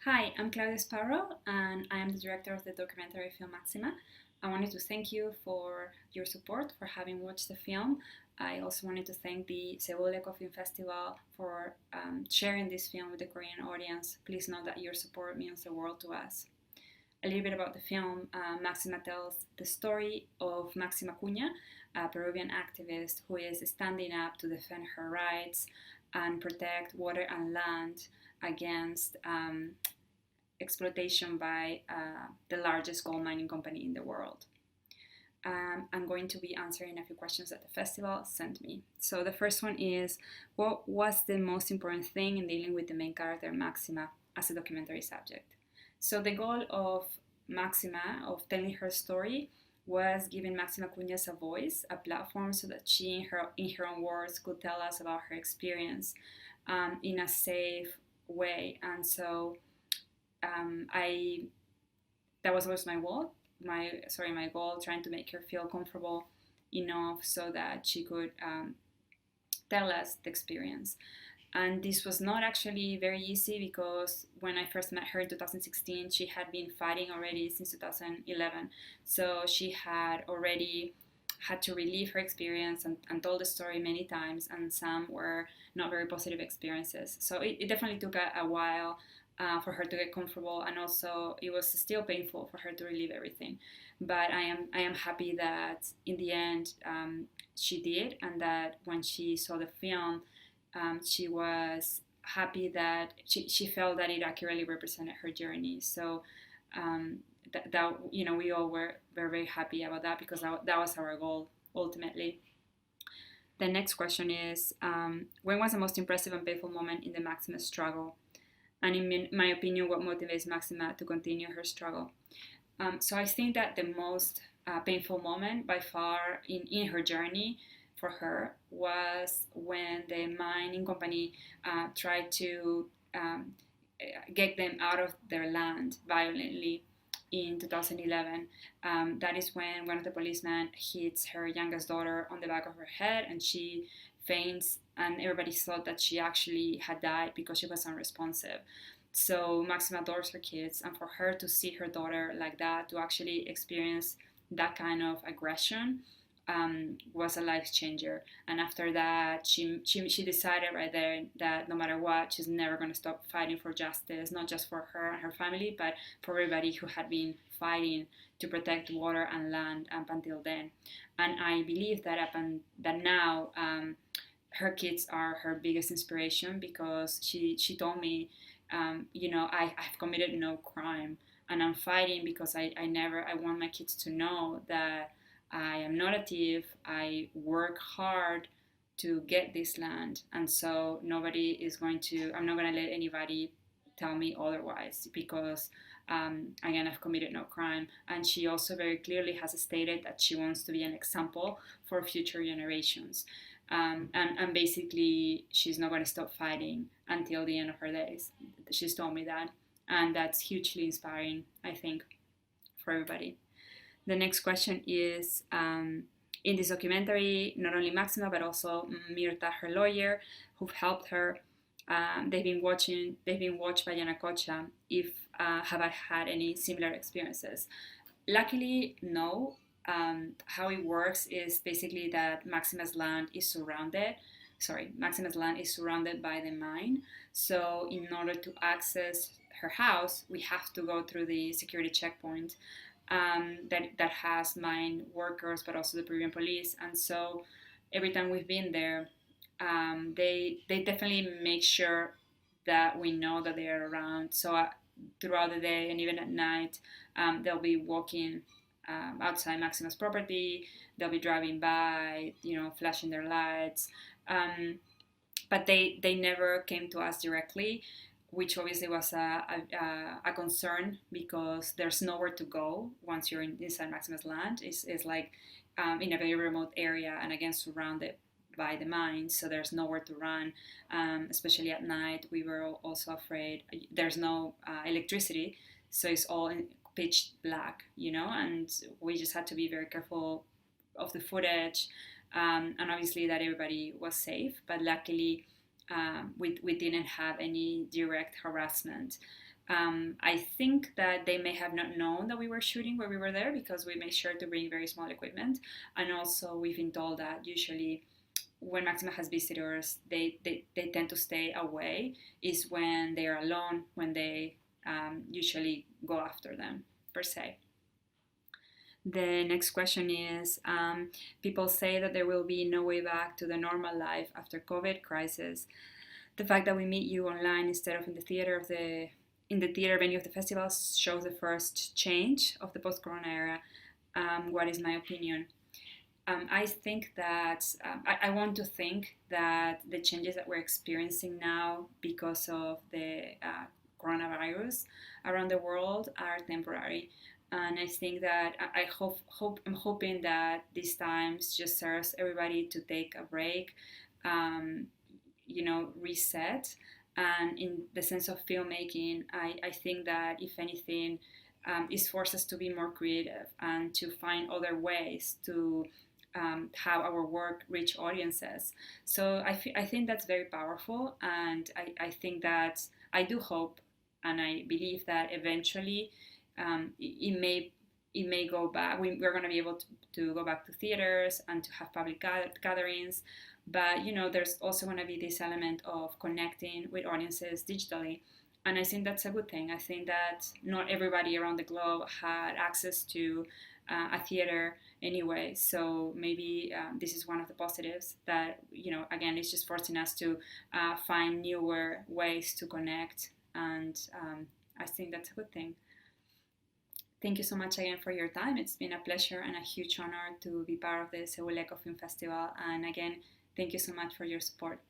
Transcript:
Hi, I'm Claudia Sparrow, and I am the director of the documentary film Maxima. I wanted to thank you for your support, for having watched the film. I also wanted to thank the Seoul Eco Film Festival for sharing this film with the Korean audience. Please know that your support means the world to us. A little bit about the film. Maxima tells the story of Maxima Cunha, a Peruvian activist who is standing up to defend her rights and protect water and land against exploitation by the largest gold mining company in the world. I'm going to be answering a few questions that the festival sent me. So the first one is, what was the most important thing in dealing with the main character Maxima as a documentary subject? So the goal of Maxima, of telling her story, was giving Maxima Cunhas a voice, a platform, so that she, in her own words, could tell us about her experience in a safe way. And so that was always my goal. My goal, trying to make her feel comfortable enough so that she could tell us the experience. And this was not actually very easy because when I first met her in 2016, she had been fighting already since 2011. So she had already had to relive her experience and told the story many times, and some were not very positive experiences. So it definitely took a while for her to get comfortable, and also it was still painful for her to relive everything. But I am happy that in the end she did, and that when she saw the film, she was happy that she felt that it accurately represented her journey. So that we all were very happy about that, because that was our goal ultimately. The next question is, when was the most impressive and painful moment in the Maxima struggle? And in my opinion, what motivates Maxima to continue her struggle? So I think that the most painful moment by far in her journey for her was when the mining company tried to get them out of their land violently in 2011. That is when one of the policemen hits her youngest daughter on the back of her head, and she faints, and everybody thought that she actually had died because she was unresponsive. So Maxima adores her kids, and for her to see her daughter like that, to actually experience that kind of aggression, was a life changer. And after that, she decided right there that no matter what, she's never going to stop fighting for justice, not just for her and her family, but for everybody who had been fighting to protect water and land up until then. And I believe that now her kids are her biggest inspiration, because she told me, I've committed no crime, and I'm fighting because I want my kids to know that I am not a thief. I work hard to get this land, and so I'm not going to let anybody tell me otherwise, because again, I've committed no crime. And she also very clearly has stated that she wants to be an example for future generations. And basically, she's not going to stop fighting until the end of her days. She's told me that, and that's hugely inspiring, I think, for everybody. The next question is, in this documentary, not only Maxima, but also Mirta, her lawyer, who've helped her, they've been watched by Yanacocha. If have I had any similar experiences? Luckily, no. How it works is basically that Maxima's land is surrounded by the mine. So in order to access her house, we have to go through the security checkpoint that has mine workers, but also the Peruvian police. And so every time we've been there, they definitely make sure that we know that they are around. So throughout the day and even at night, they'll be walking outside Maxima's property. They'll be driving by, flashing their lights. But they never came to us directly, which obviously was a concern, because there's nowhere to go once you're inside Maxima's land. It's like in a very remote area, and again surrounded by the mines, so there's nowhere to run, especially at night. We were also afraid. There's no electricity, so it's all pitch black, and we just had to be very careful of the footage, and obviously that everybody was safe. But luckily, we didn't have any direct harassment. I think that they may have not known that we were shooting where we were there, because we made sure to bring very small equipment. And also we've been told that usually when Maxima has visitors, they tend to stay away, is when they are alone, when they usually go after them, per se. The next question is, people say that there will be no way back to the normal life after COVID crisis. The fact that we meet you online instead of in the theater venue of the festival shows the first change of the post-corona era. What is my opinion? I think that I want to think that the changes that we're experiencing now because of the coronavirus around the world are temporary. And I think that I'm hoping that these times just serves everybody to take a break, reset. And in the sense of filmmaking, I think that if anything, it forces us to be more creative and to find other ways to have our work reach audiences. So I think that's very powerful, and I think that I do hope and I believe that eventually it may go back. We're going to be able to go back to theaters and to have public gatherings. But there's also going to be this element of connecting with audiences digitally, and I think that's a good thing. I think that not everybody around the globe had access to a theater anyway, so maybe this is one of the positives that again, it's just forcing us to find newer ways to connect, and I think that's a good thing. Thank you so much again for your time. It's been a pleasure and a huge honor to be part of the Seoul Eco Film Festival, and again, thank you so much for your support.